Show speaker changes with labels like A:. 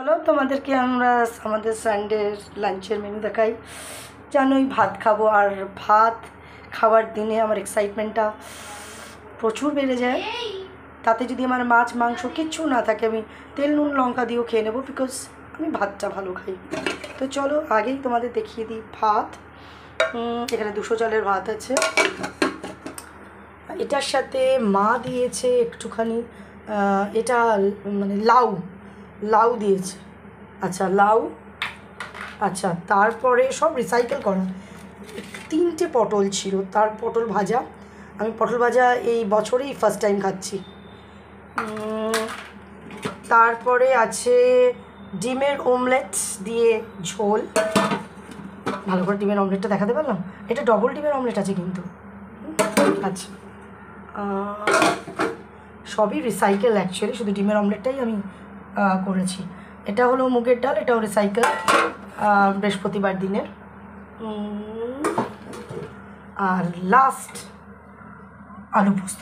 A: চলো তোমাদেরকে আমরা আমাদের সানডের লাঞ্চের মেনু দেখাই। জানোই ভাত খাবো, আর ভাত খাওয়ার দিনে আমার এক্সাইটমেন্টটা প্রচুর বেড়ে যায়। তাতে যদি আমার মাছ মাংস কিচ্ছু না থাকে, আমি তেল নুন লঙ্কা দিয়েও খেয়ে নেবো, বিকজ আমি ভাতটা ভালো খাই। তো চলো আগেই তোমাদের দেখিয়ে দিই ভাত। এখানে 200 চালের ভাত আছে। এটার সাথে মা দিয়েছে একটুখানি এটা মানে লাউ দিয়েছে। আচ্ছা লাউ, আচ্ছা তারপরে সব রিসাইকেল করা 3টে পটল ছিল, তার পটল ভাজা। আমি পটল ভাজা এই বছরেই ফার্স্ট টাইম খাচ্ছি। তারপরে আছে ডিমের অমলেট দিয়ে ঝোল। ভালো করে ডিমের অমলেটটা দেখাতে পারলাম, এটা ডবল ডিমের অমলেট আছে কিন্তু। আচ্ছা সবই রিসাইকেল অ্যাকচুয়ালি, শুধু ডিমের অমলেটটাই আমি করেছি। এটা হলো মুগের ডাল, এটাও রিসাইকেল বৃহস্পতিবার দিনের। আর লাস্ট আলু পোস্ত।